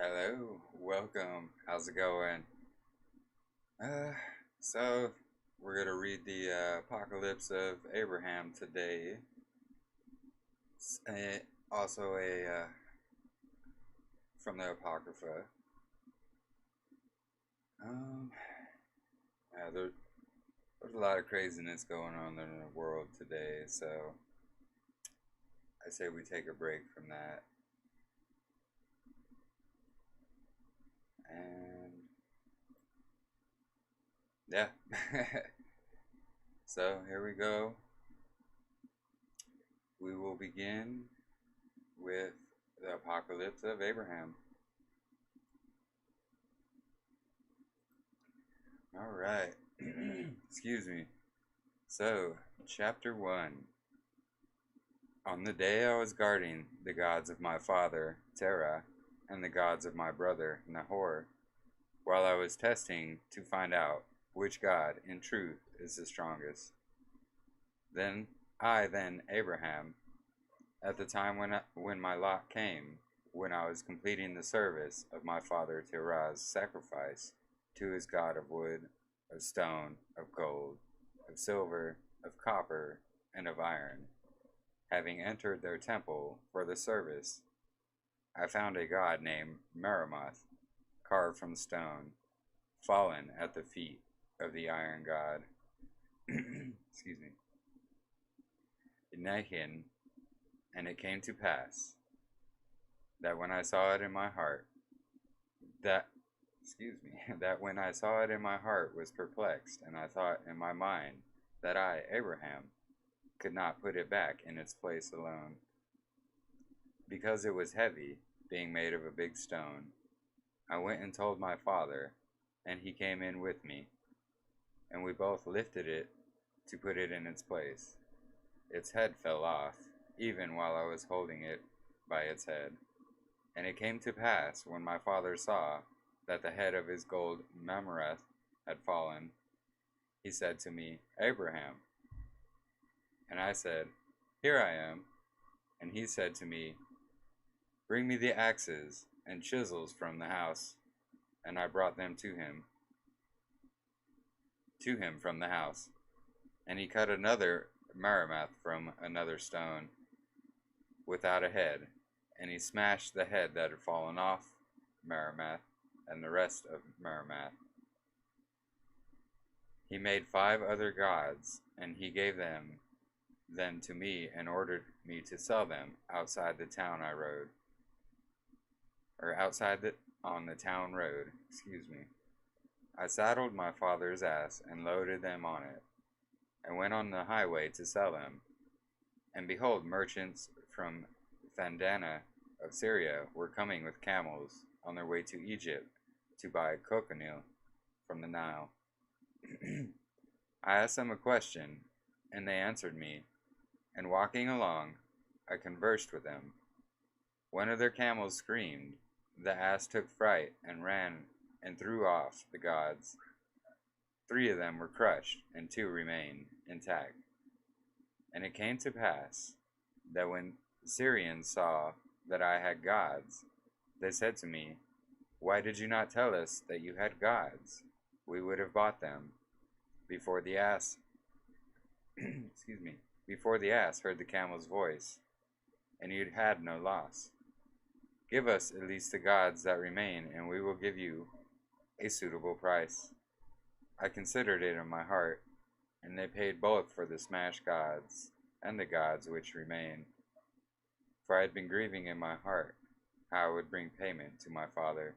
Hello, welcome. How's it going? Uh, so we're gonna read the Apocalypse of Abraham today. Also from the Apocrypha. Um, yeah, there's a lot of craziness going on in the world today, so I say we take a break from that. And yeah, so here we go. We will begin with the Apocalypse of Abraham. All right. Excuse me. So, chapter 1. On the day I was guarding the gods of my father, Terah, and the gods of my brother, Nahor, while I was testing to find out which god in truth is the strongest. Then Abraham, at the time when my lot came, when I was completing the service of my father Terah's sacrifice to his god of wood, of stone, of gold, of silver, of copper, and of iron, having entered their temple for the service, I found a god named Merimoth, carved from stone, fallen at the feet of the iron god. Excuse me. Nahin, and it came to pass that when I saw it in my heart, that that when I saw it in my heart was perplexed, and I thought in my mind that I, Abraham, could not put it back in its place alone, because it was heavy, being made of a big stone. I went and told my father, and he came in with me, and we both lifted it to put it in its place. Its head fell off, even while I was holding it by its head. And it came to pass, when my father saw that the head of his gold Mamreth had fallen, he said to me, Abraham. And I said, Here I am. And he said to me, Bring me the axes and chisels from the house. And I brought them to him from the house. And he cut another Merimoth from another stone, without a head, and he smashed the head that had fallen off Merimoth, and the rest of Merimoth. He made 5 other gods, and he gave them to me, and ordered me to sell them outside the town I rode, or on the town road. I saddled my father's ass and loaded them on it, and went on the highway to sell them. And behold, merchants from Vandana of Syria were coming with camels on their way to Egypt to buy cochineal from the Nile. I asked them a question, and they answered me, and walking along, I conversed with them. One of their camels screamed, the ass took fright and ran and threw off the gods. 3 of them were crushed, and 2 remained intact. And it came to pass that when the Syrians saw that I had gods, they said to me, Why did you not tell us that you had gods? We would have bought them. Before the ass heard the camel's voice, and you had no loss. Give us at least the gods that remain, and we will give you a suitable price. I considered it in my heart, and they paid both for the smashed gods and the gods which remain. For I had been grieving in my heart how I would bring payment to my father.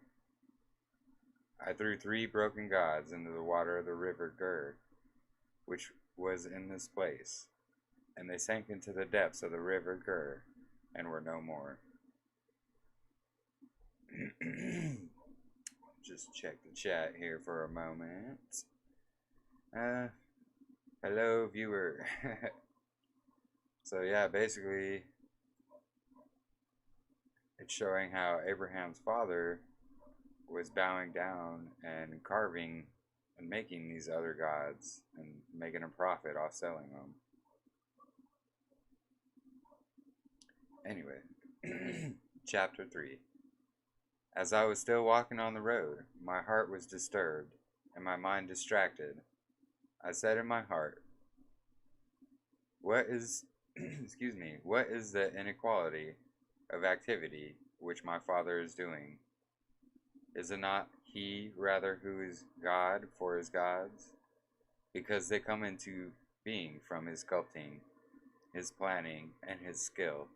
I threw 3 broken gods into the water of the river Gur, which was in this place, and they sank into the depths of the river Gur, and were no more. Just check the chat here for a moment. Hello, viewer. So yeah, basically, it's showing how Abraham's father was bowing down and carving and making these other gods and making a profit off selling them. Anyway, chapter 3. As I was still walking on the road, my heart was disturbed, and my mind distracted. I said in my heart, what is, what is the inequality of activity which my Father is doing? Is it not he rather who is God for his gods? Because they come into being from his sculpting, his planning, and his skill.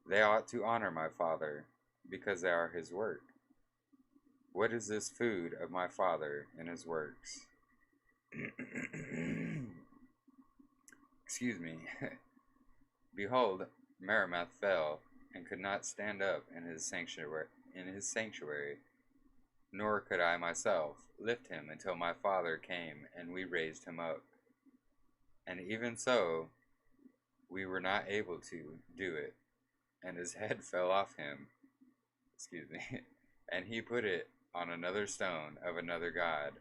They ought to honor my Father, because they are his work. What is this food of my Father in his works? Excuse me. Behold, Merimoth fell, and could not stand up in his sanctuary, nor could I myself lift him until my Father came, and we raised him up. And even so, we were not able to do it, and his head fell off him. And he put it on another stone of another god,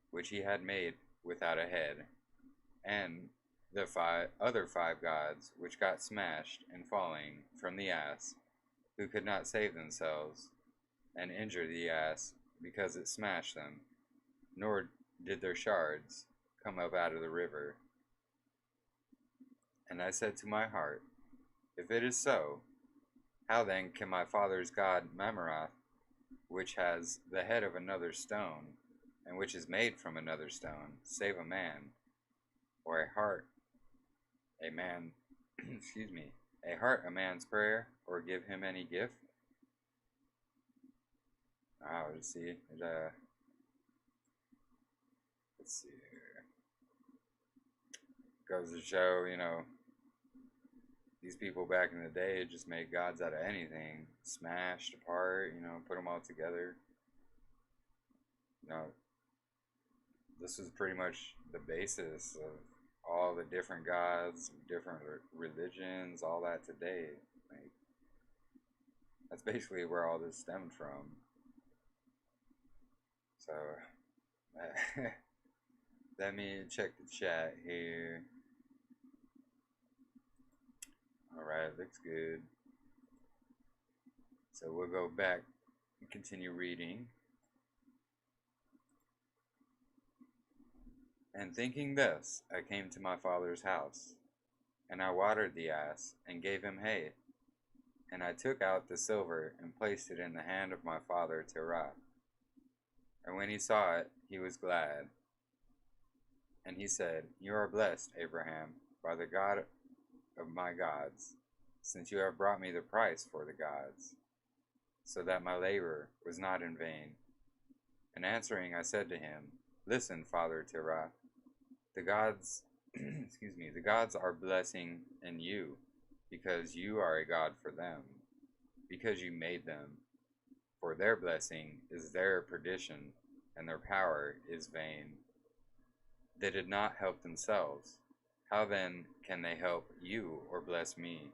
which he had made without a head, and the other five gods which got smashed in falling from the ass, who could not save themselves, and injure the ass because it smashed them, nor did their shards come up out of the river. And I said to my heart, if it is so, how then can my father's god Memorath, which has the head of another stone, and which is made from another stone, save a man, or a heart, a man, a heart a man's prayer, or give him any gift? Let's see. Let's see here. Goes to show, these people back in the day just made gods out of anything, smashed apart, put them all together. This is pretty much the basis of all the different gods, different religions, all that today. Like, that's basically where all this stemmed from. So, let me check the chat here. Alright, looks good. So we'll go back and continue reading. And thinking this, I came to my father's house, and I watered the ass, and gave him hay. And I took out the silver, and placed it in the hand of my father Terah. And when he saw it, he was glad. And he said, you are blessed, Abraham, by the God of my gods, since you have brought me the price for the gods, so that my labor was not in vain. And answering, I said to him, listen, Father Terah, the gods, the gods are blessing in you, because you are a God for them, because you made them. For their blessing is their perdition, and their power is vain. They did not help themselves. How then can they help you or bless me?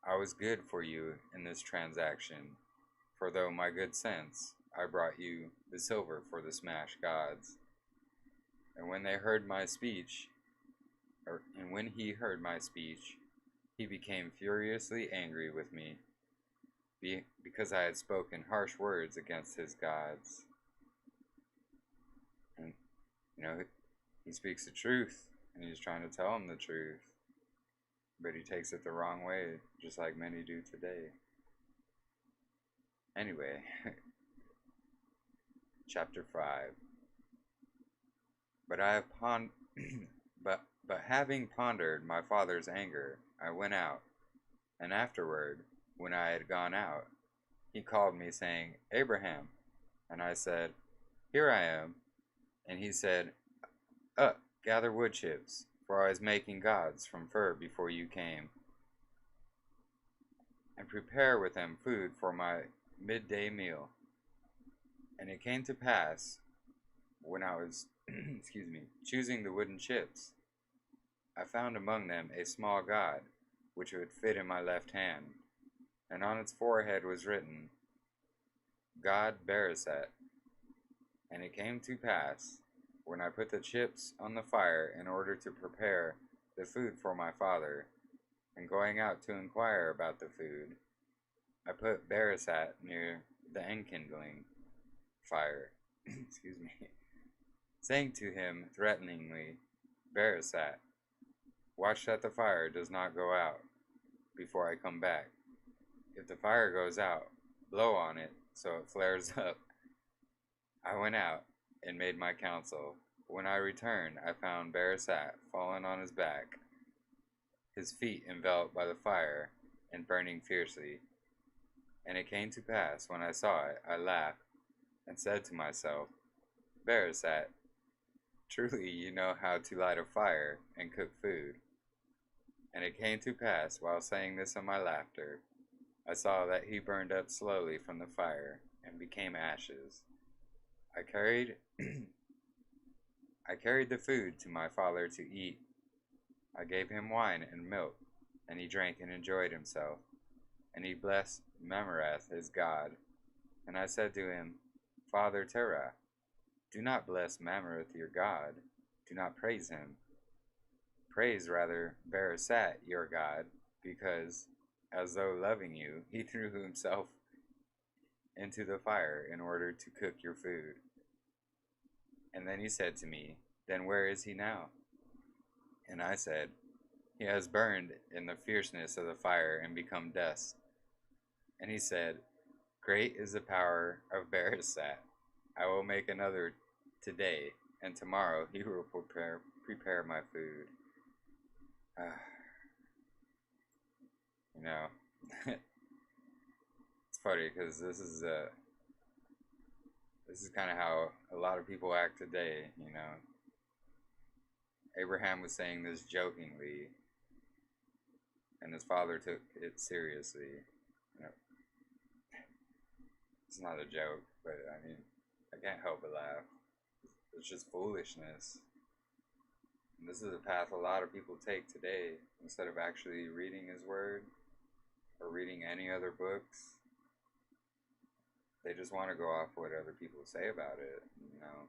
I was good for you in this transaction, for though my good sense, I brought you the silver for the smashed gods. And when he heard my speech, he became furiously angry with me, because I had spoken harsh words against his gods. And, he speaks the truth, and he's trying to tell him the truth, but he takes it the wrong way, just like many do today. Anyway, chapter 5. But having pondered my father's anger, I went out, and afterward, when I had gone out, he called me, saying, Abraham. And I said, here I am. And he said, up, gather wood chips, for I was making gods from fir before you came, and prepare with them food for my midday meal. And it came to pass, when I was choosing the wooden chips, I found among them a small god, which would fit in my left hand, and on its forehead was written, God Bereset. And it came to pass, when I put the chips on the fire in order to prepare the food for my father, and going out to inquire about the food, I put Barasat near the enkindling fire, excuse me, saying to him threateningly, Barasat, watch that the fire does not go out before I come back. If the fire goes out, blow on it so it flares up. I went out and made my counsel. When I returned, I found Barasat fallen on his back, his feet enveloped by the fire and burning fiercely. And it came to pass, when I saw it, I laughed and said to myself, Barasat, truly you know how to light a fire and cook food. And it came to pass, while saying this in my laughter, I saw that he burned up slowly from the fire and became ashes. I carried the food to my father to eat. I gave him wine and milk, and he drank and enjoyed himself. And he blessed Mamarath his God. And I said to him, Father Terah, do not bless Mamarath your God. Do not praise him. Praise rather Barasat your God, because, as though loving you, he threw himself into the fire in order to cook your food. And then he said to me, then where is he now? And I said, he has burned in the fierceness of the fire and become dust. And he said, great is the power of Barasat. I will make another today, and tomorrow he will prepare my food. You know, it's funny because this is kind of how a lot of people act today. You know, Abraham was saying this jokingly, and his father took it seriously. You know, it's not a joke, but I mean, I can't help but laugh. It's just foolishness. And this is a path a lot of people take today. Instead of actually reading his word or reading any other books, they just want to go off what other people say about it. You know,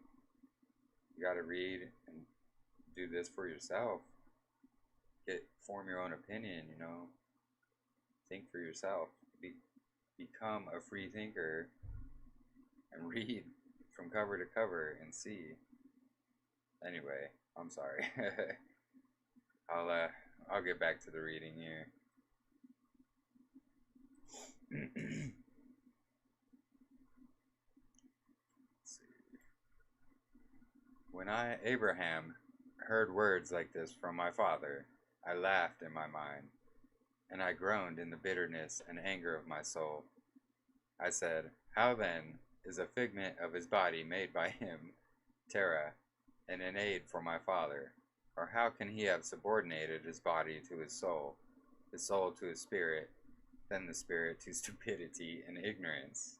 you got to read and do this for yourself. Form your own opinion. You know, think for yourself. Become a free thinker and read from cover to cover and see. Anyway, I'm sorry. I'll get back to the reading here. Let's see. When Abraham, heard words like this from my father, I laughed in my mind, and I groaned in the bitterness and anger of my soul. I said, how then is a figment of his body made by him, Terah, and an aid for my father? Or how can he have subordinated his body to his soul to his spirit, then the spirit to stupidity and ignorance?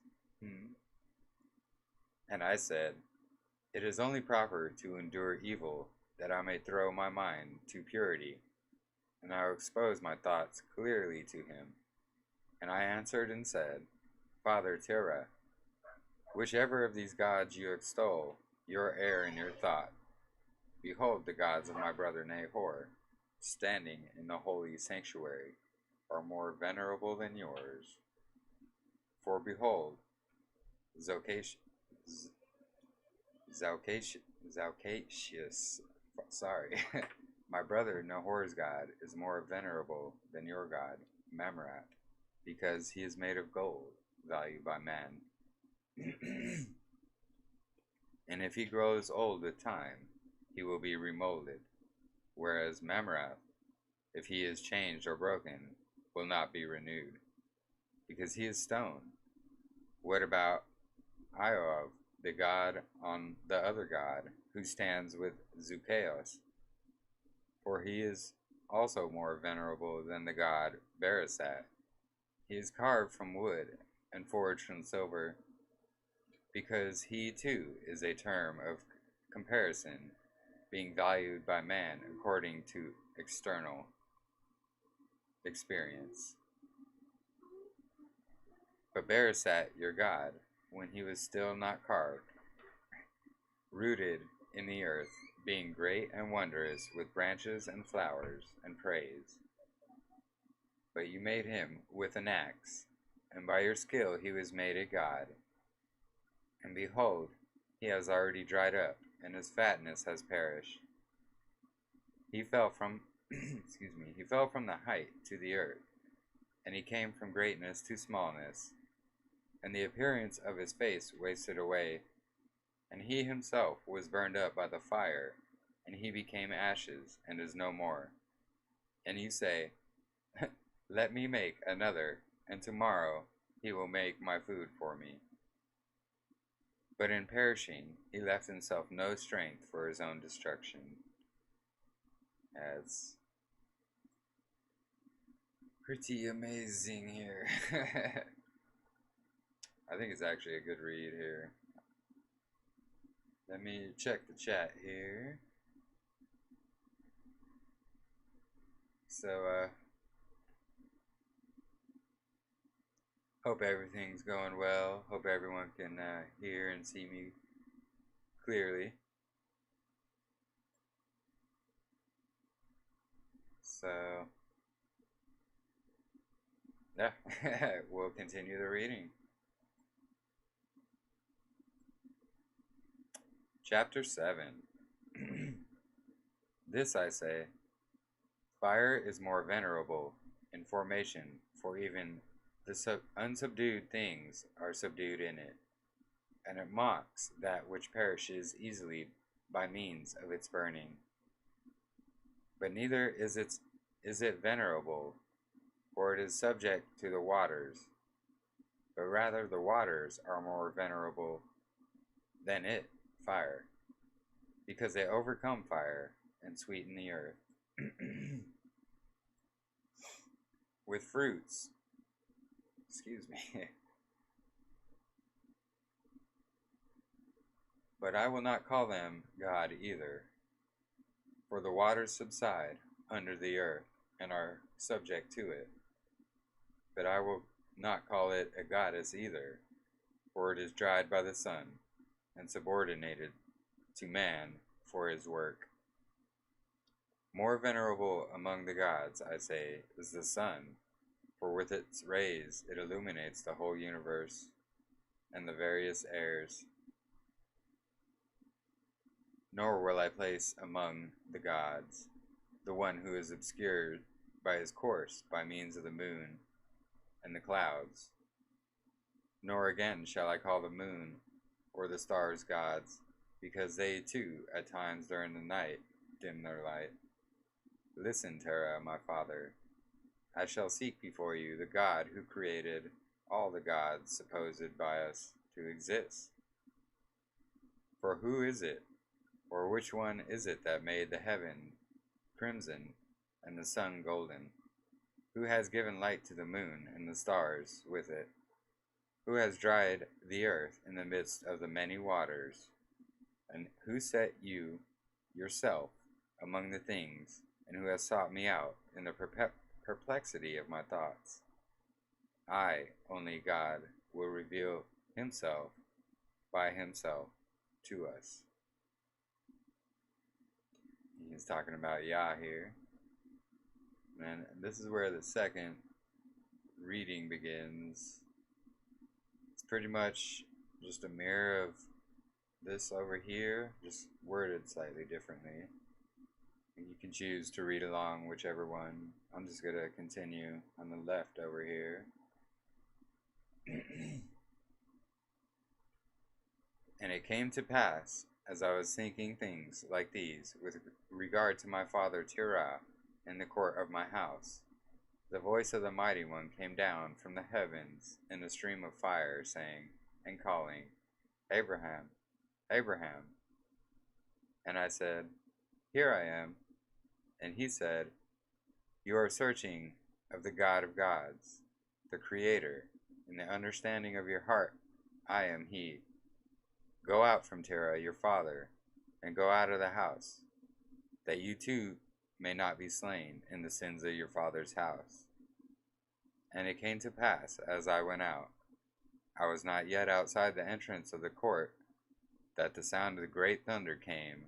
And I said, it is only proper to endure evil, that I may throw my mind to purity, and I will expose my thoughts clearly to him. And I answered and said, Father Terah, whichever of these gods you extol, your err in your thought. Behold, the gods of my brother Nahor, standing in the holy sanctuary, are more venerable than yours. For behold, Zalcacius, my brother Nahor's God is more venerable than your God, Mamrat, because he is made of gold, valued by man. And if he grows old with time, he will be remolded, whereas Mamrath, if he is changed or broken, will not be renewed, because he is stone. What about Iob, the god on the other god, who stands with Zuchaeos? For he is also more venerable than the god Barasat. He is carved from wood and forged from silver, because he too is a term of comparison, being valued by man according to external experience. But Barasat, your God, when he was still not carved, rooted in the earth, being great and wondrous with branches and flowers and praise. But you made him with an axe, and by your skill he was made a god. And behold, he has already dried up, and his fatness has perished. He fell from he fell from the height to the earth, and he came from greatness to smallness, and the appearance of his face wasted away, and he himself was burned up by the fire, and he became ashes, and is no more. And you say, Let me make another, and tomorrow he will make my food for me. But in perishing, he left himself no strength for his own destruction. That's pretty amazing here. I think it's actually a good read here. Let me check the chat here. So, hope everything's going well. Hope everyone can hear and see me clearly. So, yeah, we'll continue the reading. Chapter 7. This I say, fire is more venerable in formation, for even the unsubdued things are subdued in it, and it mocks that which perishes easily by means of its burning. But neither is it venerable, for it is subject to the waters, but rather the waters are more venerable than it, fire, because they overcome fire and sweeten the earth with fruits. But I will not call them God either, for the waters subside under the earth and are subject to it. But I will not call it a goddess either, for it is dried by the sun and subordinated to man for his work. More venerable among the gods, I say, is the sun, for with its rays it illuminates the whole universe and the various airs. Nor will I place among the gods the one who is obscured by his course by means of the moon and the clouds. Nor again shall I call the moon or the stars gods, because they too at times during the night dim their light. Listen, Terah, my father, I shall seek before you the God who created all the gods supposed by us to exist. For who is it, or which one is it that made the heaven crimson and the sun golden? Who has given light to the moon and the stars with it? Who has dried the earth in the midst of the many waters? And who set you yourself among the things, and who has sought me out in the perplexity of my thoughts? I, only God, will reveal himself by himself to us. He's talking about Yah here. And this is where the second reading begins. It's pretty much just a mirror of this over here, just worded slightly differently. And you can choose to read along whichever one. I'm just going to continue on the left over here. And it came to pass, as I was thinking things like these with regard to my father Terah in the court of my house, the voice of the Mighty One came down from the heavens in a stream of fire, saying and calling, Abraham, Abraham. And I said, Here I am. And he said, You are searching of the God of gods, the Creator, in the understanding of your heart. I am he. Go out from Terah your father, and go out of the house, that you too may not be slain in the sins of your father's house. And it came to pass, as I went out, I was not yet outside the entrance of the court, that the sound of the great thunder came,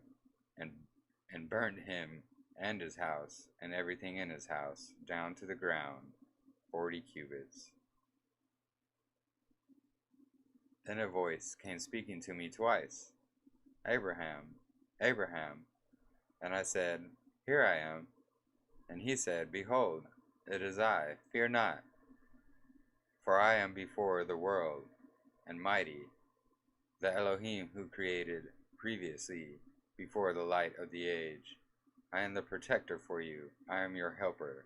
and burned him and his house, and everything in his house, down to the ground, 40 cubits. Then a voice came speaking to me twice, Abraham, Abraham. And I said, Here I am. And he said, Behold, it is I, fear not, for I am before the world, and mighty, the Elohim who created previously, before the light of the age. I am the protector for you, I am your helper.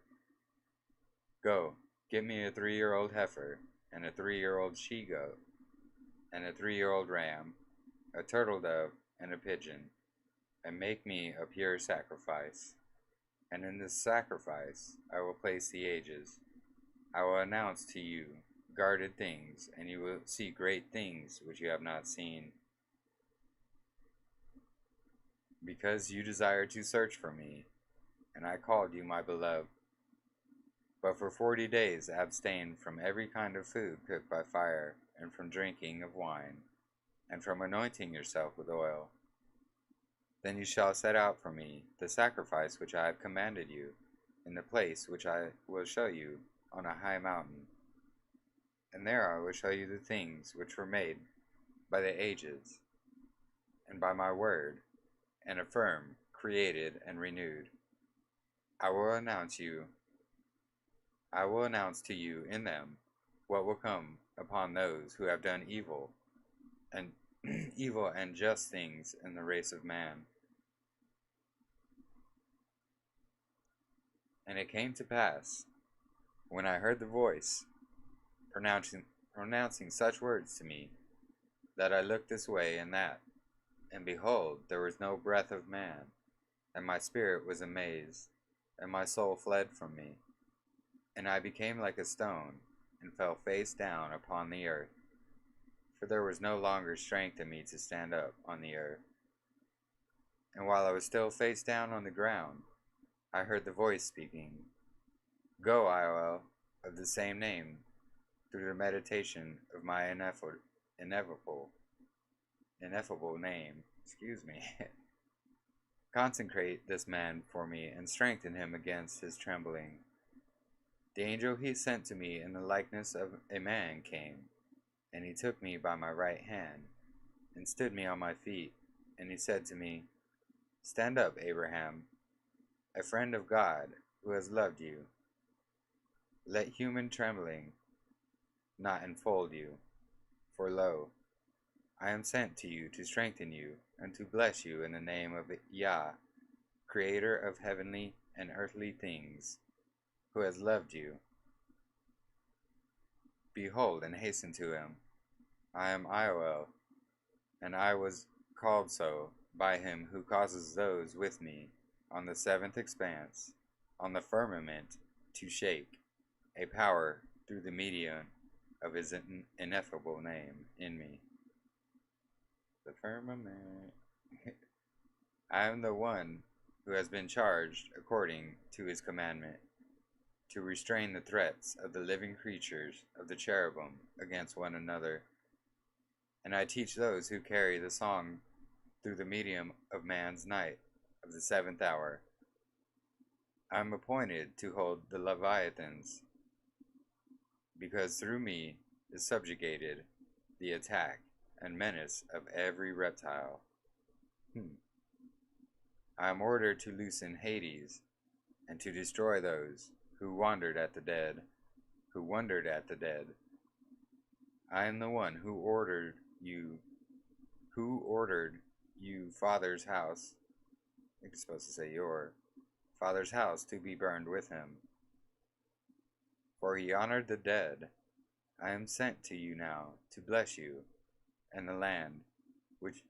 Go, get me a 3-year-old heifer, and a 3-year-old she-goat, and a 3-year-old ram, a turtle dove, and a pigeon, and make me a pure sacrifice. And in this sacrifice I will place the ages. I will announce to you guarded things, and you will see great things which you have not seen. Because you desire to search for me, and I called you my beloved. But for 40 days abstain from every kind of food cooked by fire, and from drinking of wine, and from anointing yourself with oil. Then you shall set out for me the sacrifice which I have commanded you, in the place which I will show you on a high mountain. And there I will show you the things which were made by the ages, and by my word, and affirm, created, and renewed. I will announce to you in them what will come upon those who have done evil and evil and just things in the race of man. And it came to pass, when I heard the voice pronouncing such words to me, that I looked this way and that, and behold, there was no breath of man, and my spirit was amazed, and my soul fled from me. And I became like a stone, and fell face down upon the earth, for there was no longer strength in me to stand up on the earth. And while I was still face down on the ground, I heard the voice speaking, Go, IOL, of the same name, through the meditation of my ineffable name. Consecrate this man for me, and strengthen him against his trembling. The angel he sent to me in the likeness of a man came, and he took me by my right hand, and stood me on my feet, and he said to me, Stand up, Abraham, a friend of God, who has loved you. Let human trembling not enfold you, for lo, I am sent to you to strengthen you, and to bless you in the name of Yah, creator of heavenly and earthly things, who has loved you. Behold, and hasten to him. I am Ioel, and I was called so by him who causes those with me on the 7th expanse, on the firmament, to shake, a power through the medium of his ineffable name in me. The firmament. I am the one who has been charged according to his commandment, to restrain the threats of the living creatures of the cherubim against one another. And I teach those who carry the song through the medium of man's night of the 7th hour. I am appointed to hold the Leviathans, because through me is subjugated the attack and menace of every reptile. I am ordered to loosen Hades, and to destroy those who wondered at the dead. I am the one who ordered you father's house, you're supposed to say your father's house, to be burned with him. For he honored the dead. I am sent to you now to bless you, and the land which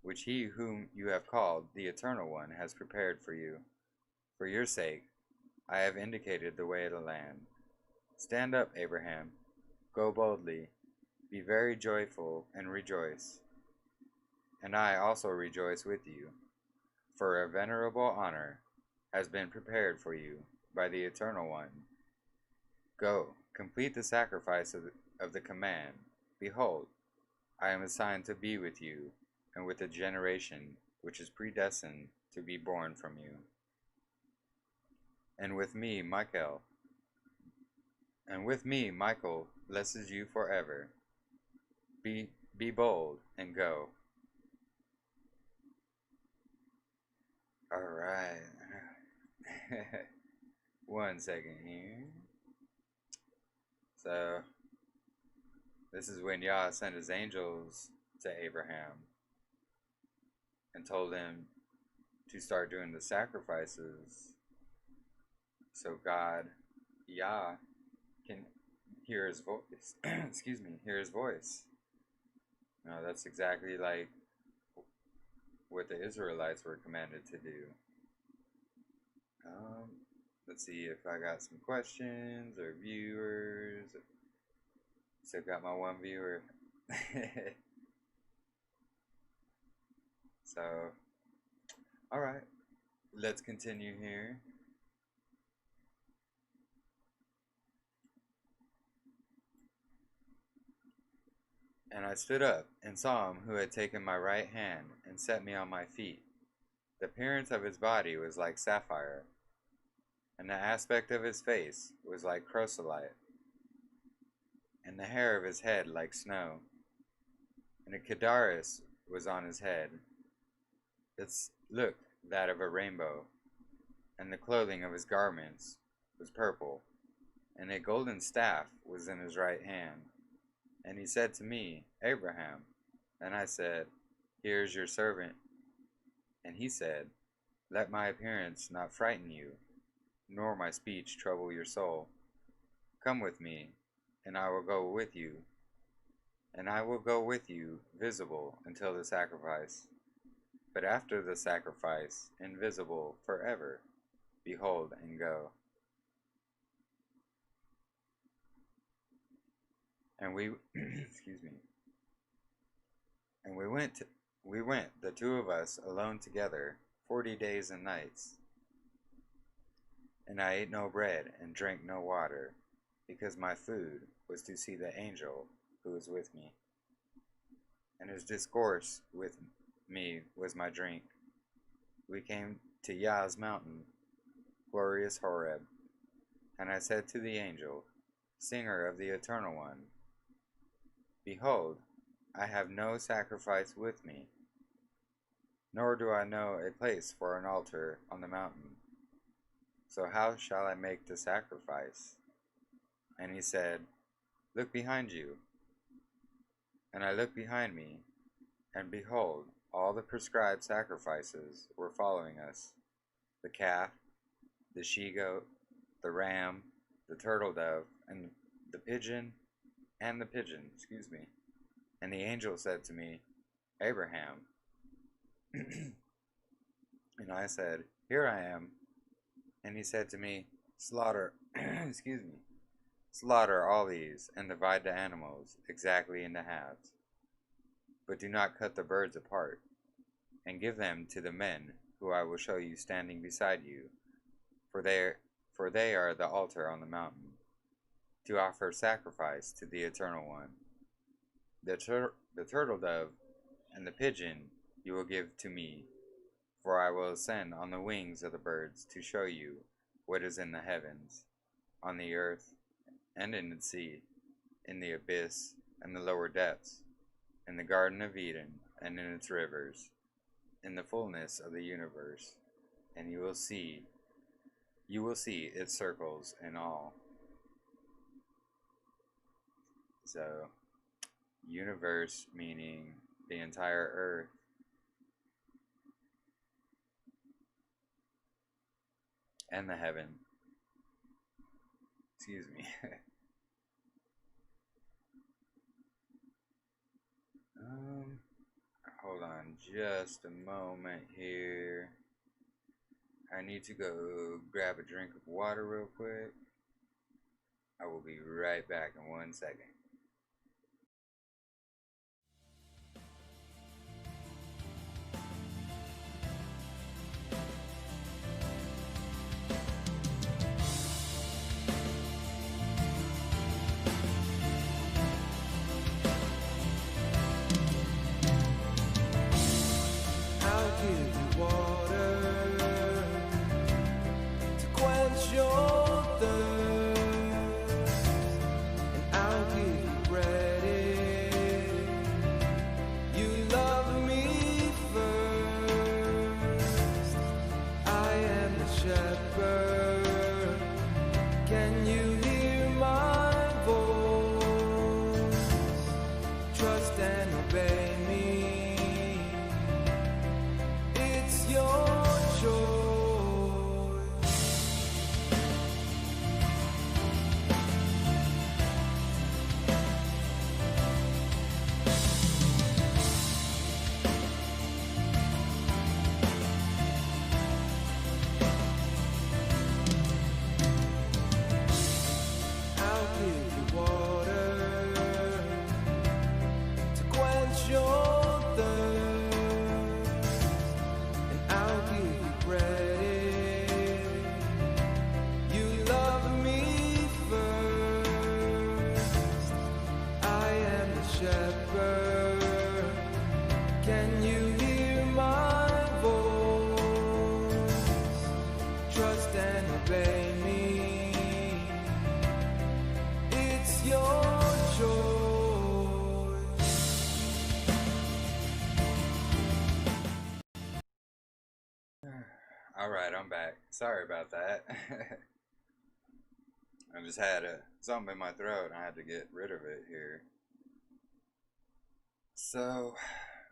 which he whom you have called the Eternal One has prepared for you. For your sake I have indicated the way of the land. Stand up, Abraham, go boldly, be very joyful, and rejoice. And I also rejoice with you, for a venerable honor has been prepared for you by the Eternal One. Go, complete the sacrifice of the command. Behold, I am assigned to be with you, and with the generation which is predestined to be born from you. And with me, Michael blesses you forever, be bold and go. All right. 1 second here. So, this is when Yah sent his angels to Abraham and told him to start doing the sacrifices so God, Yah, can hear his voice. Excuse me, hear his voice. Now, that's exactly like what the Israelites were commanded to do. Let's see if I got some questions or viewers. Still got my one viewer. So, alright, let's continue here. And I stood up and saw him who had taken my right hand and set me on my feet. The appearance of his body was like sapphire, and the aspect of his face was like chrysolite, and the hair of his head like snow, and a kadaris was on his head. It looked that of a rainbow, and the clothing of his garments was purple, and a golden staff was in his right hand. And he said to me, Abraham. And I said, Here is your servant. And he said, Let my appearance not frighten you, nor my speech trouble your soul. Come with me, and I will go with you, and I will go with you visible until the sacrifice. But after the sacrifice, invisible forever, behold and go. And we, excuse me, and we went, the two of us, alone together, 40 days and nights. And I ate no bread and drank no water, because my food was to see the angel who was with me. And his discourse with me was my drink. We came to Yah's mountain, glorious Horeb. And I said to the angel, Singer of the Eternal One, Behold, I have no sacrifice with me, nor do I know a place for an altar on the mountain. So how shall I make the sacrifice? And he said, Look behind you. And I looked behind me, and behold, all the prescribed sacrifices were following us, the calf, the she-goat, the ram, the turtle dove, and the pigeon, and the angel said to me, Abraham. And I said, Here I am. And he said to me, Slaughter, slaughter all these, and divide the animals exactly into halves. But do not cut the birds apart, and give them to the men who I will show you standing beside you, for they are the altar on the mountain, to offer sacrifice to the Eternal One. The turtle dove and the pigeon you will give to me, for I will ascend on the wings of the birds to show you what is in the heavens, on the earth, and in the sea, in the abyss and the lower depths, in the Garden of Eden and in its rivers, in the fullness of the universe, and you will see its circles and all. So, universe meaning the entire earth. And the heaven. Excuse me. Hold on just a moment here. I need to go grab a drink of water real quick. I will be right back in 1 second. Your thirst, and I'll give your choice. Alright, I'm back. Sorry about that. I just had something in my throat and I had to get rid of it here. So,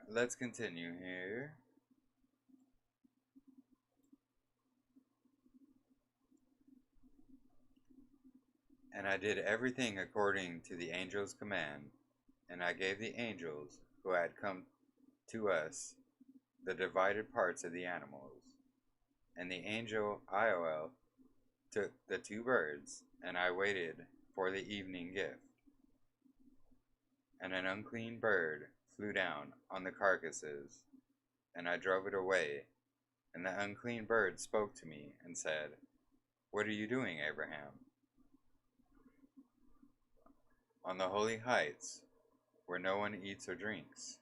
let's continue here. And I did everything according to the angel's command, and I gave the angels who had come to us the divided parts of the animals. And the angel Ioel took the 2 birds, and I waited for the evening gift. And an unclean bird flew down on the carcasses, and I drove it away. And the unclean bird spoke to me and said, "What are you doing, Abraham?" "On the holy heights, where no one eats or drinks,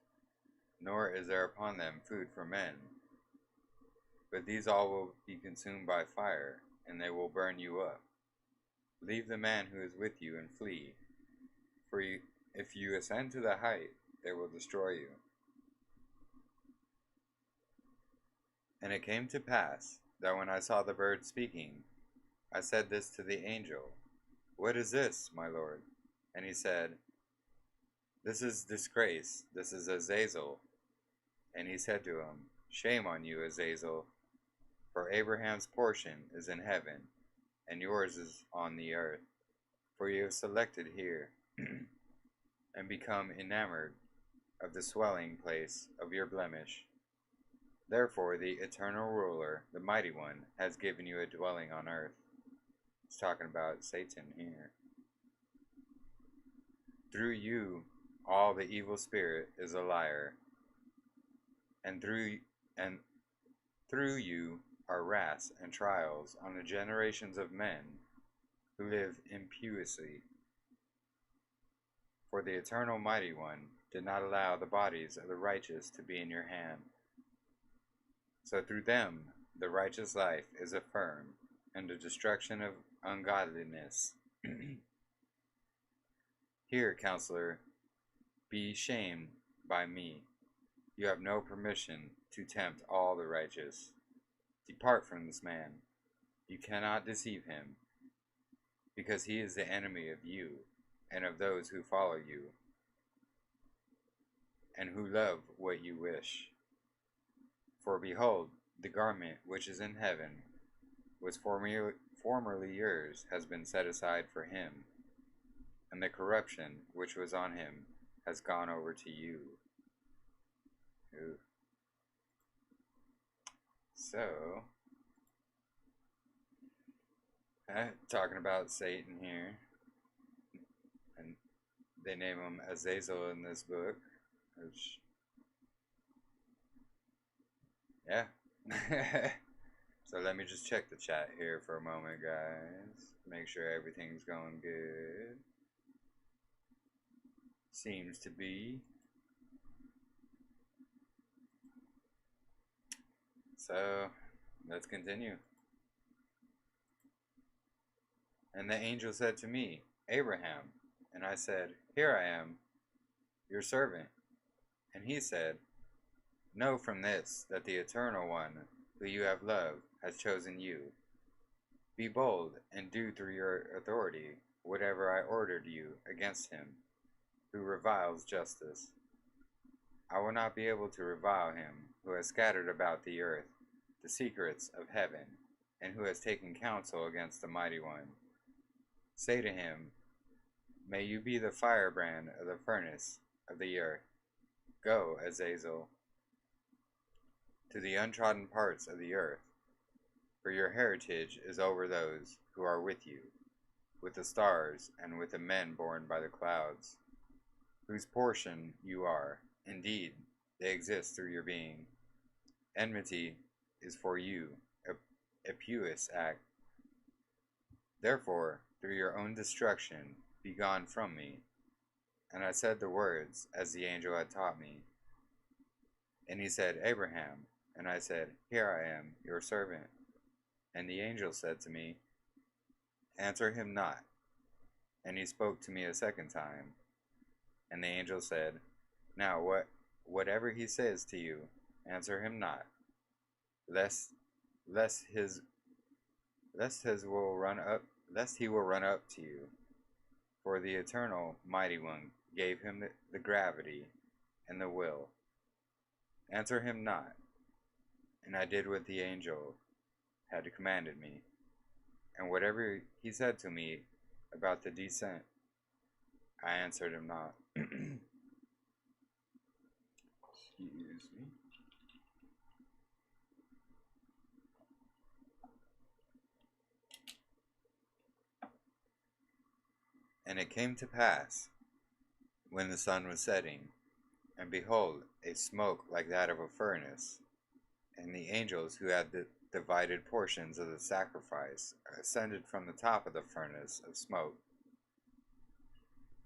nor is there upon them food for men. But these all will be consumed by fire, and they will burn you up. Leave the man who is with you and flee, for if you ascend to the height, they will destroy you." And it came to pass that when I saw the bird speaking, I said this to the angel, "What is this, my lord?" And he said, "This is disgrace, this is Azazel." And he said to him, "Shame on you, Azazel, for Abraham's portion is in heaven, and yours is on the earth. For you have selected here, and become enamored of the swelling place of your blemish. Therefore the eternal ruler, the mighty one, has given you a dwelling on earth." It's talking about Satan here. "Through you all the evil spirit is a liar, and through you are wraths and trials on the generations of men who live impiously. For the eternal mighty one did not allow the bodies of the righteous to be in your hand. So through them the righteous life is affirmed, and the destruction of ungodliness. Here, counselor, be shamed by me. You have no permission to tempt all the righteous. Depart from this man. You cannot deceive him, because he is the enemy of you and of those who follow you, and who love what you wish. For behold, the garment which is in heaven was formerly yours has been set aside for him, and the corruption which was on him has gone over to you." Ooh. So, talking about Satan here, and they name him Azazel in this book, which, yeah. So let me just check the chat here for a moment, guys. Make sure everything's going good. Seems to be. So, let's continue. "And the angel said to me, 'Abraham.' And I said, 'Here I am, your servant.' And he said, 'Know from this that the Eternal One, who you have loved, has chosen you. Be bold and do through your authority whatever I ordered you against him, who reviles justice. I will not be able to revile him who has scattered about the earth the secrets of heaven, and who has taken counsel against the Mighty One. Say to him, may you be the firebrand of the furnace of the earth. Go, Azazel, to the untrodden parts of the earth, for your heritage is over those who are with you, with the stars and with the men born by the clouds, whose portion you are. Indeed, they exist through your being. Enmity is for you a pious act. Therefore, through your own destruction, be gone from me. And I said the words as the angel had taught me. And he said, Abraham. And I said, Here I am, your servant. And the angel said to me, Answer him not, And he spoke to me a second time, and the angel said, Now whatever he says to you, answer him not, lest lest his lest his will run up lest he will run up to you. For the eternal mighty one gave him the gravity and the will. Answer him not. And I did what the angel had commanded me, and whatever he said to me about the descent, I answered him not. Excuse me. And it came to pass, when the sun was setting, and behold, a smoke like that of a furnace, and the angels who had the divided portions of the sacrifice ascended from the top of the furnace of smoke.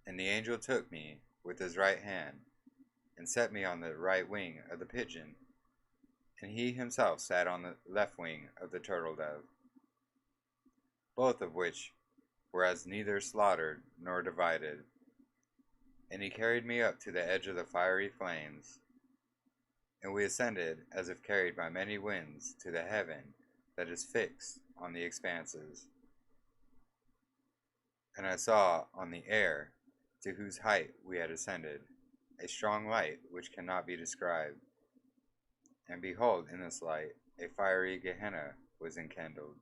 And the angel took me with his right hand, and set me on the right wing of the pigeon, and he himself sat on the left wing of the turtle dove, both of which were as neither slaughtered nor divided. And he carried me up to the edge of the fiery flames, and we ascended as if carried by many winds to the heaven that is fixed on the expanses. And I saw on the air, to whose height we had ascended, a strong light which cannot be described. And behold, in this light a fiery Gehenna was enkindled,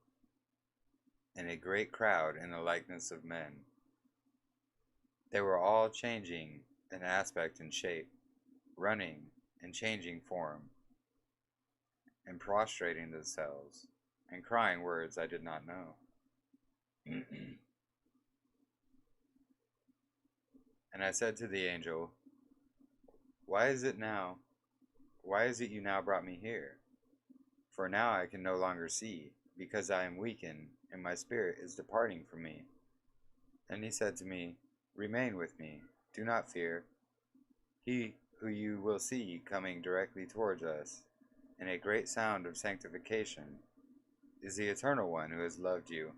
and a great crowd in the likeness of men. They were all changing in aspect and shape, running and changing form, and prostrating themselves, and crying words I did not know. And I said to the angel, Why is it you now brought me here? For now I can no longer see, because I am weakened, and my spirit is departing from me. And he said to me, Remain with me, do not fear. He who you will see coming directly towards us, in a great sound of sanctification, is the Eternal One who has loved you.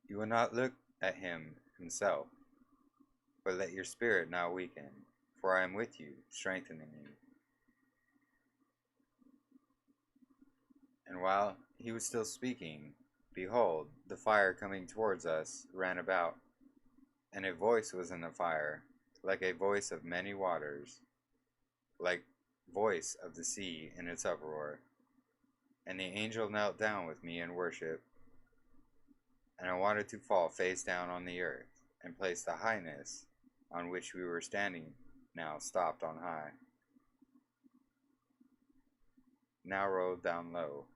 You will not look at him himself, but let your spirit now weaken, for I am with you, strengthening you. And while he was still speaking, behold, the fire coming towards us ran about, and a voice was in the fire, like a voice of many waters, like voice of the sea in its uproar. And the angel knelt down with me in worship, and I wanted to fall face down on the earth, and place the highness on which we were standing now stopped on high, now rolled down low.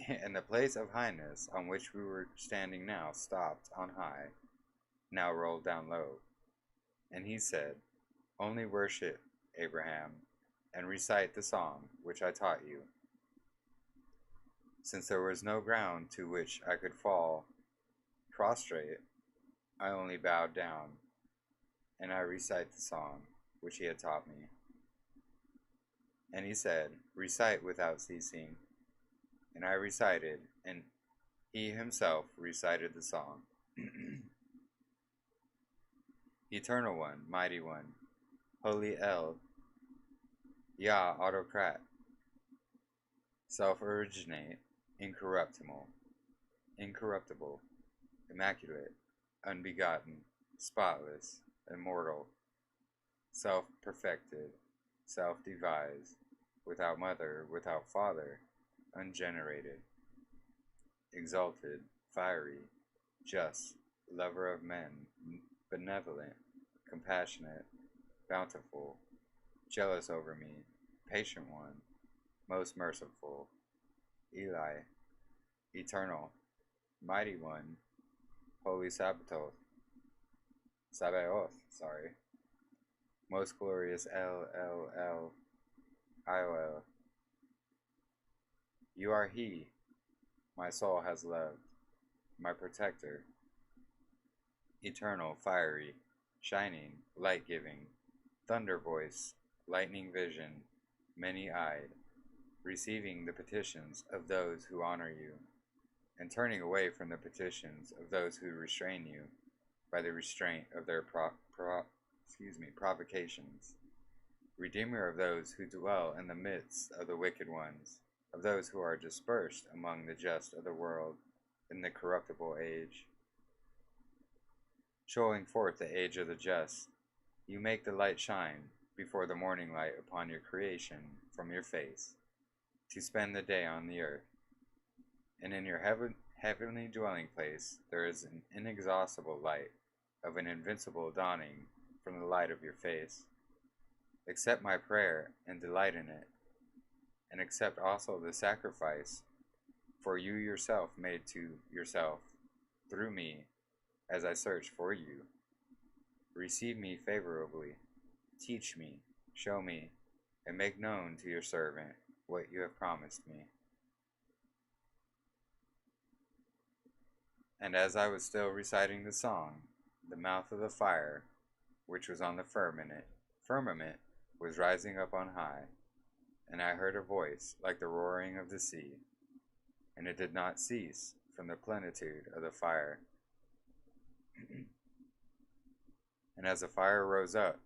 And the place of highness on which we were standing now stopped on high, now rolled down low. And he said, Only worship, Abraham, and recite the song which I taught you. Since there was no ground to which I could fall prostrate, I only bowed down, and I recite the song which he had taught me. And he said, Recite without ceasing. And I recited, and he himself recited the song. Eternal One, Mighty One, Holy El, Yah, Autocrat, Self-originate, Incorruptible, Immaculate, Unbegotten, Spotless, Immortal, Self-perfected, Self-devised, Without mother, without father, Ungenerated, Exalted, Fiery, Just, Lover of men, Benevolent, Compassionate, Bountiful, Jealous over me, Patient One, Most merciful, Eli, Eternal, Mighty One, Holy Sabaoth, Most glorious El, Iol. You are he my soul has loved, my protector, eternal, fiery, shining, light-giving, thunder voice, lightning vision, many-eyed, receiving the petitions of those who honor you, and turning away from the petitions of those who restrain you by the restraint of their provocations. Redeemer of those who dwell in the midst of the wicked ones, of those who are dispersed among the just of the world in the corruptible age. Showing forth the age of the just, you make the light shine before the morning light upon your creation from your face, to spend the day on the earth. And in your heavenly dwelling place there is an inexhaustible light of an invincible dawning from the light of your face. Accept my prayer and delight in it, and accept also the sacrifice for you yourself made to yourself through me as I search for you. Receive me favorably, teach me, show me, and make known to your servant what you have promised me. And as I was still reciting the song, the mouth of the fire, which was on the firmament, was rising up on high, and I heard a voice like the roaring of the sea, and it did not cease from the plenitude of the fire. And as the fire rose up,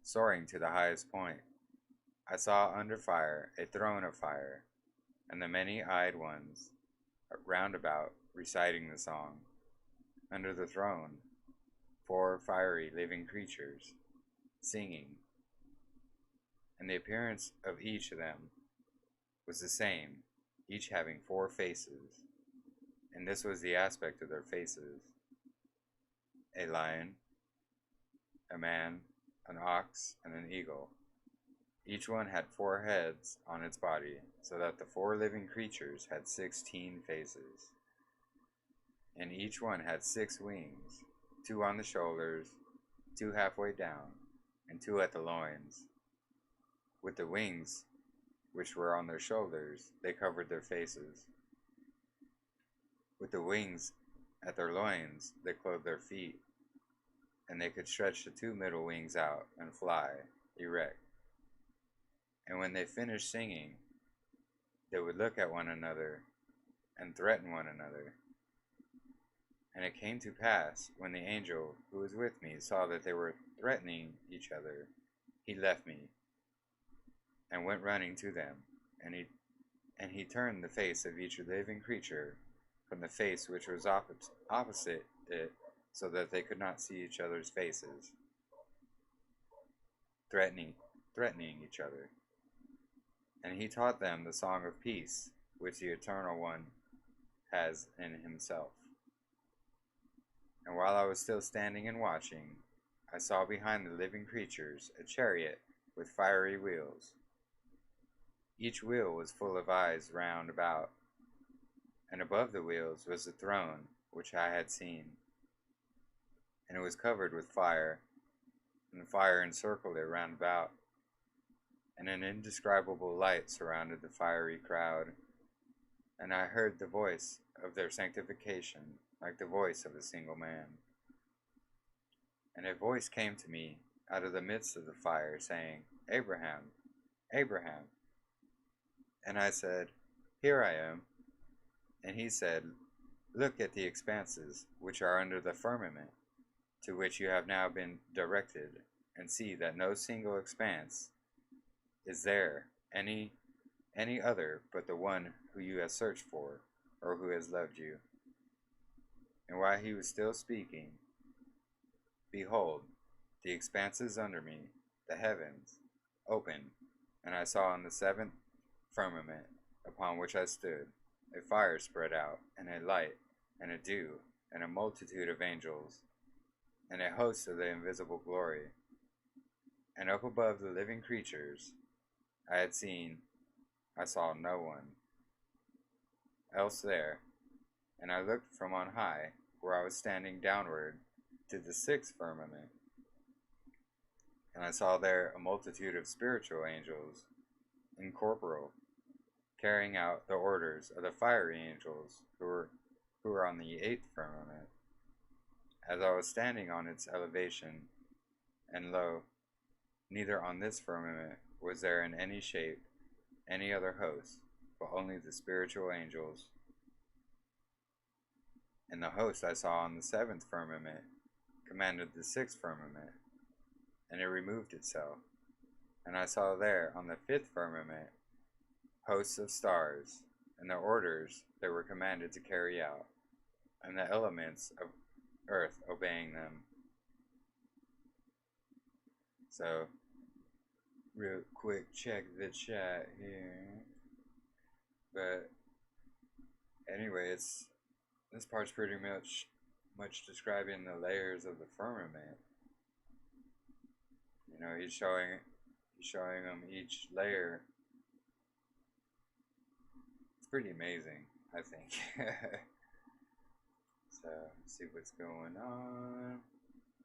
soaring to the highest point, I saw under fire a throne of fire, and the many-eyed ones round about reciting the song. Under the throne, 4 fiery living creatures, singing. And the appearance of each of them was the same, each having 4 faces, and this was the aspect of their faces: a lion, a man, an ox, and an eagle. Each one had 4 heads on its body, so that the 4 living creatures had 16 faces. And each one had 6 wings, 2 on the shoulders, 2 halfway down, and 2 at the loins. With the wings which were on their shoulders, they covered their faces. With the wings at their loins, they clothed their feet, and they could stretch the 2 middle wings out and fly erect. And when they finished singing, they would look at one another and threaten one another. And it came to pass, when the angel who was with me saw that they were threatening each other, he left me and went running to them, and he turned the face of each living creature from the face which was opposite it, so that they could not see each other's faces, threatening each other. And he taught them the song of peace, which the Eternal One has in himself. And while I was still standing and watching, I saw behind the living creatures a chariot with fiery wheels. Each wheel was full of eyes round about, and above the wheels was the throne which I had seen. And it was covered with fire, and the fire encircled it round about, and an indescribable light surrounded the fiery crowd. And I heard the voice of their sanctification, like the voice of a single man. And a voice came to me out of the midst of the fire, saying, Abraham, Abraham. And I said, Here I am. And he said, Look at the expanses which are under the firmament, to which you have now been directed, and see that no single expanse is there any other but the one who you have searched for, or who has loved you. And while he was still speaking, behold, the expanses under me, the heavens, opened, and I saw in the 7th firmament upon which I stood a fire spread out, and a light, and a dew, and a multitude of angels, and a host of the invisible glory. And up above the living creatures I saw no one else there. And I looked from on high, where I was standing downward, to the 6th firmament. And I saw there a multitude of spiritual angels, incorporeal, carrying out the orders of the fiery angels who were on the 8th firmament. As I was standing on its elevation, and lo, neither on this firmament was there in any shape any other host, but only the spiritual angels. And the host I saw on the seventh firmament commanded the sixth firmament, and it removed itself. And I saw there on the fifth firmament hosts of stars, and the orders they were commanded to carry out, and the elements of earth obeying them. So, real quick, check the chat here. But anyway, this part's pretty much describing the layers of the firmament. You know, he's showing them each layer. It's pretty amazing, I think. So, let's see what's going on.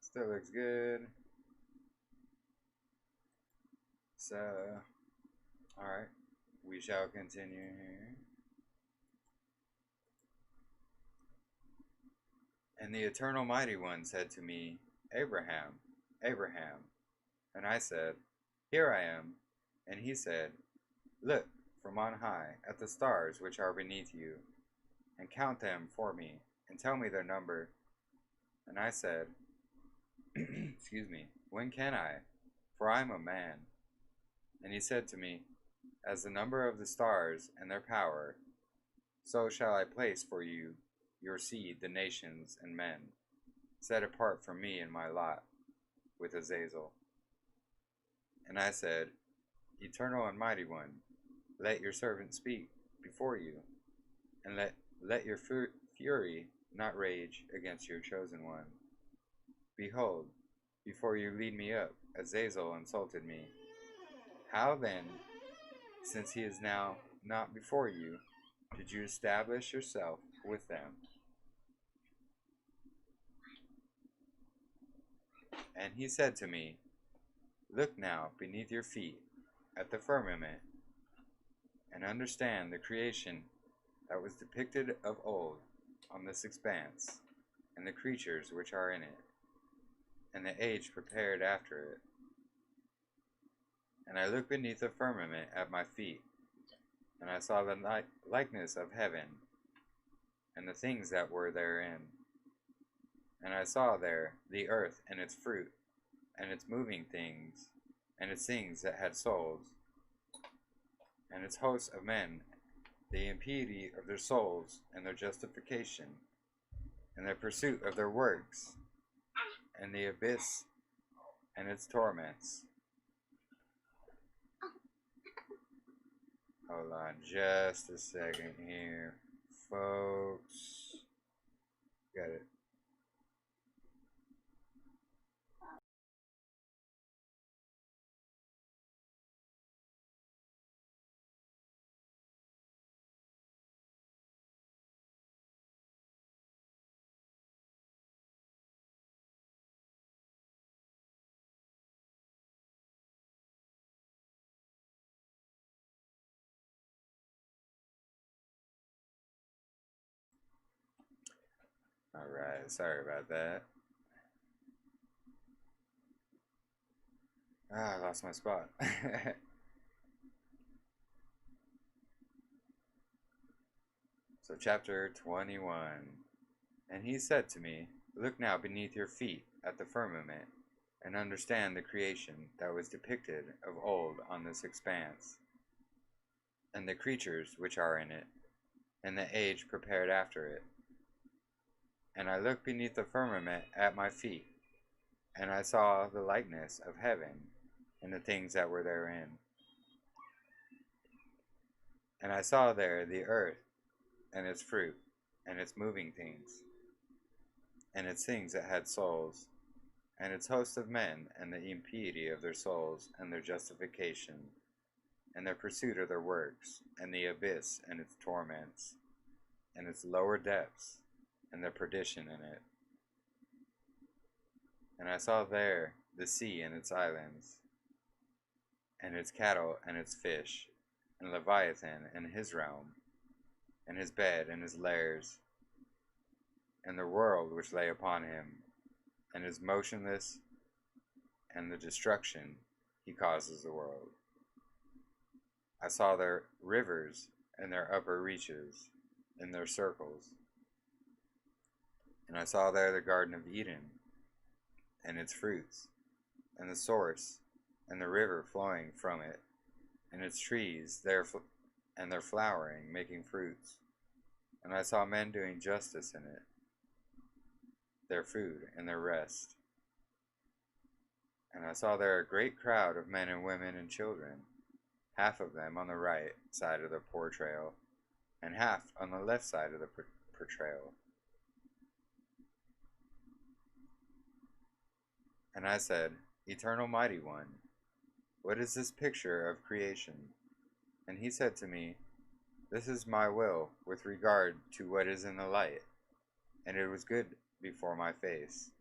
Still looks good. So, alright, we shall continue here. And the Eternal Mighty One said to me, Abraham, Abraham. And I said, Here I am. And he said, Look from on high at the stars which are beneath you, and count them for me, and tell me their number. And I said, Excuse me, when can I? For I am a man. And he said to me, As the number of the stars and their power, so shall I place for you your seed, the nations and men, set apart from me in my lot, with Azazel. And I said, Eternal and Mighty One, let your servant speak before you, and let your fury not rage against your chosen one. Behold, before you lead me up, Azazel insulted me. How then, since he is now not before you, did you establish yourself with them? And he said to me, Look now beneath your feet at the firmament, and understand the creation that was depicted of old on this expanse, and the creatures which are in it, and the age prepared after it. And I looked beneath the firmament at my feet, and I saw the likeness of heaven, and the things that were therein. And I saw there the earth and its fruit, and its moving things, and its things that had souls, and its hosts of men, the impiety of their souls, and their justification, and their pursuit of their works, and the abyss and its torments. Hold on just a second here, folks. Got it. Alright, sorry about that. I lost my spot. So chapter 21. And he said to me, Look now beneath your feet at the firmament, and understand the creation that was depicted of old on this expanse, and the creatures which are in it, and the age prepared after it. And I looked beneath the firmament at my feet, and I saw the likeness of heaven, and the things that were therein. And I saw there the earth, and its fruit, and its moving things, and its things that had souls, and its host of men, and the impiety of their souls, and their justification, and their pursuit of their works, and the abyss and its torments, and its lower depths, and their perdition in it. And I saw there the sea and its islands, and its cattle and its fish, and Leviathan and his realm, and his bed and his lairs, and the world which lay upon him, and is motionless, and the destruction he causes the world. I saw their rivers and their upper reaches in their circles, And I saw there the Garden of Eden, and its fruits, and the source, and the river flowing from it, and its trees and their flowering, making fruits. And I saw men doing justice in it, their food and their rest. And I saw there a great crowd of men and women and children, half of them on the right side of the portrayal, and half on the left side of the portrayal. And I said, Eternal Mighty One, what is this picture of creation? And he said to me, This is my will with regard to what is in the light, and it was good before my face.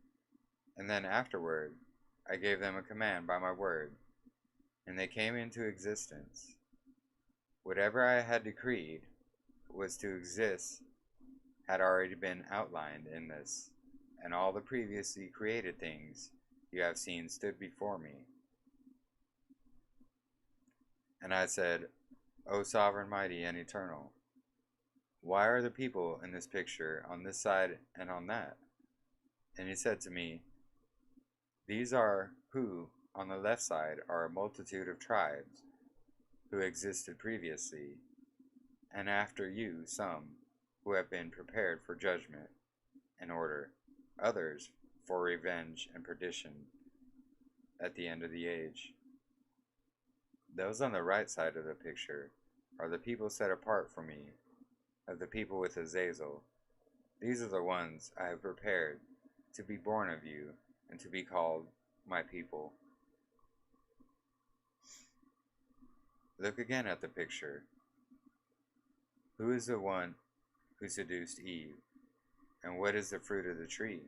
And then afterward I gave them a command by my word, and they came into existence. Whatever I had decreed was to exist had already been outlined in this, and all the previously created things you have seen stood before me. And I said, O sovereign, mighty, and eternal, why are the people in this picture on this side and on that? And he said to me, These are who, on the left side, are a multitude of tribes who existed previously, and after you some who have been prepared for judgment and order, others for revenge and perdition at the end of the age. Those on the right side of the picture are the people set apart for me, of the people with Azazel. These are the ones I have prepared to be born of you and to be called my people. Look again at the picture. Who is the one who seduced Eve, and what is the fruit of the tree?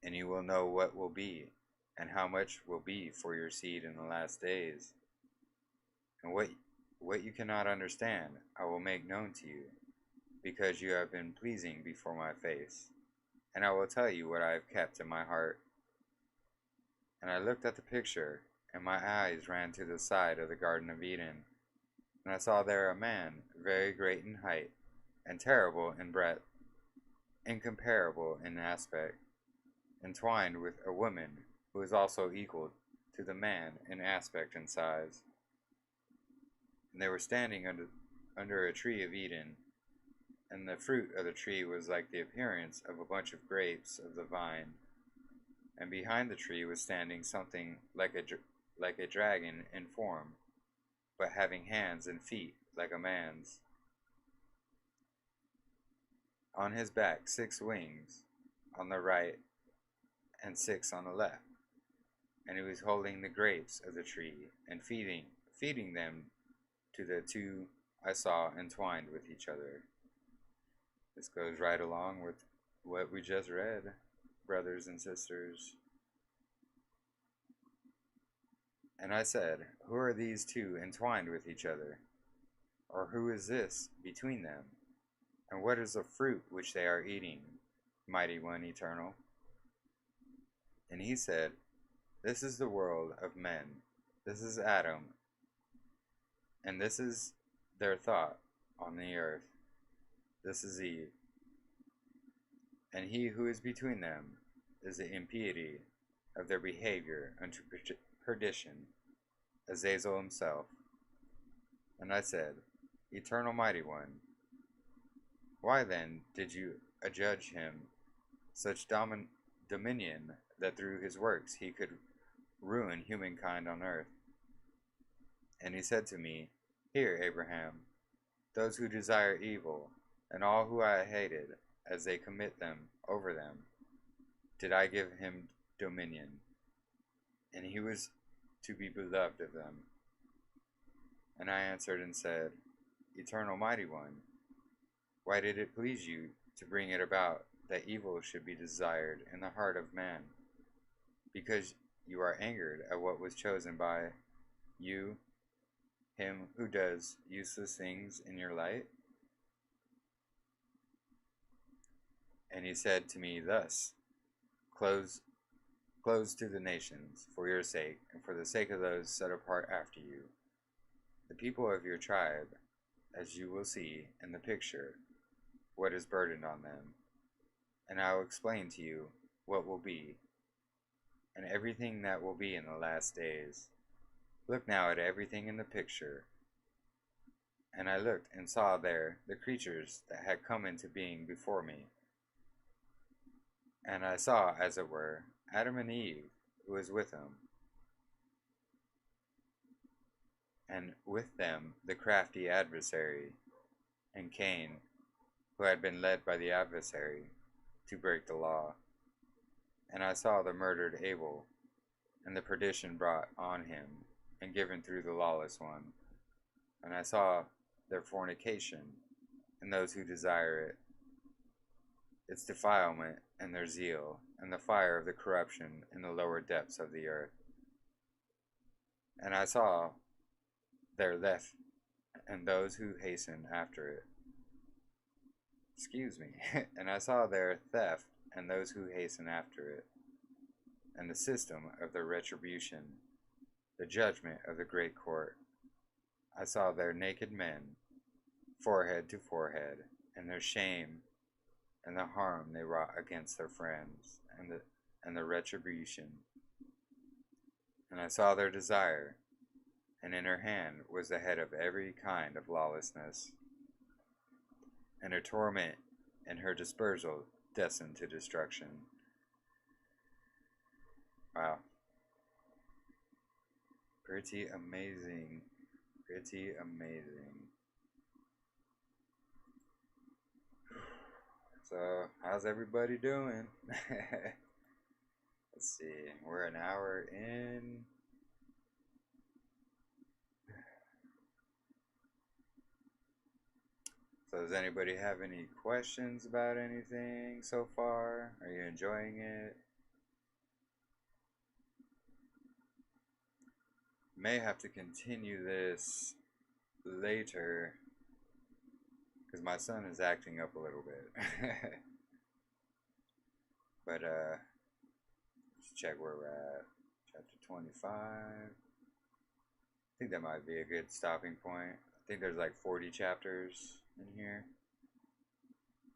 And you will know what will be, and how much will be for your seed in the last days. And what you cannot understand, I will make known to you, because you have been pleasing before my face. And I will tell you what I have kept in my heart. And I looked at the picture, and my eyes ran to the side of the Garden of Eden. And I saw there a man, very great in height, and terrible in breadth, incomparable in aspect, entwined with a woman who is also equal to the man in aspect and size. And they were standing under a tree of Eden, and the fruit of the tree was like the appearance of a bunch of grapes of the vine. And behind the tree was standing something like a dragon in form, but having hands and feet like a man's. On his back 6 wings on the right and 6 on the left. And he was holding the grapes of the tree and feeding them to the 2 I saw entwined with each other. This goes right along with what we just read, brothers and sisters. And I said, Who are these 2 entwined with each other? Or who is this between them? And what is the fruit which they are eating, mighty one, eternal? And he said, This is the world of men. This is Adam. And this is their thought on the earth. This is Eve. And he who is between them is the impiety of their behavior unto perdition, Azazel himself. And I said, Eternal Mighty One, why then did you adjudge him such dominion that through his works he could ruin humankind on earth? And he said to me, Hear, Abraham, those who desire evil, and all who I hated, as they commit them over them, did I give him dominion, and he was to be beloved of them. And I answered and said, Eternal Mighty One, why did it please you to bring it about that evil should be desired in the heart of man? Because you are angered at what was chosen by you, him who does useless things in your light? And he said to me thus, Close to the nations, for your sake, and for the sake of those set apart after you, the people of your tribe, as you will see in the picture, what is burdened on them. and I will explain to you what will be, and everything that will be in the last days. Look now at everything in the picture. And I looked and saw there the creatures that had come into being before me. And I saw, as it were, Adam and Eve, who was with them, and with them the crafty adversary, and Cain, who had been led by the adversary to break the law. And I saw the murdered Abel, and the perdition brought on him, and given through the lawless one. And I saw their fornication, and those who desire it, its defilement, and their zeal, and the fire of the corruption in the lower depths of the earth. And I saw their theft, and those who hasten after it. And I saw their theft, and those who hasten after it, and the system of their retribution, the judgment of the great court. I saw their naked men, forehead to forehead, and their shame, and the harm they wrought against their friends, and the retribution. And I saw their desire, and in her hand was the head of every kind of lawlessness, and her torment and her dispersal destined to destruction. Wow. Pretty amazing. Pretty amazing. So, how's everybody doing? Let's see, we're an hour in. So does anybody have any questions about anything so far? Are you enjoying it? May have to continue this later because my son is acting up a little bit. But let's check where we're at. Chapter 25. I think that might be a good stopping point. I think there's like 40 chapters in here.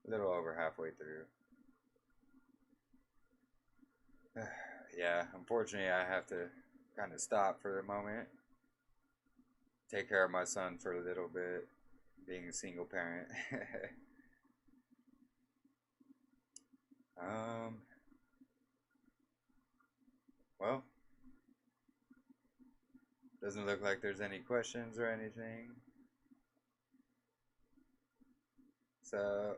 A little over halfway through. Yeah, unfortunately I have to kind of stop for the moment. Take care of my son for a little bit, being a single parent. Well, doesn't look like there's any questions or anything. So,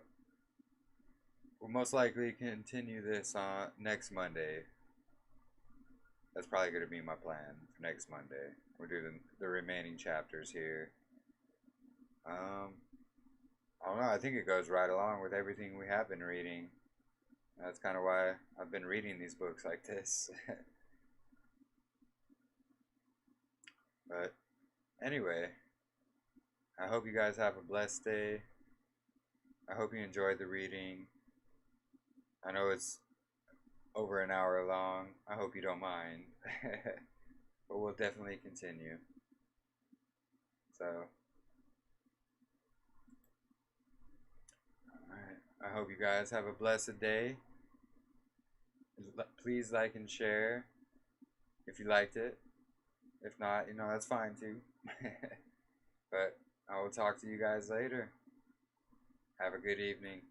we'll most likely continue this on next Monday. That's probably going to be my plan for next Monday. We'll do the remaining chapters here. I don't know, I think it goes right along with everything we have been reading. That's kind of why I've been reading these books like this. But anyway, I hope you guys have a blessed day. I hope you enjoyed the reading. I know it's over an hour long. I hope you don't mind. But we'll definitely continue. So, alright. I hope you guys have a blessed day. Please like and share if you liked it. If not, that's fine too. But I will talk to you guys later. Have a good evening.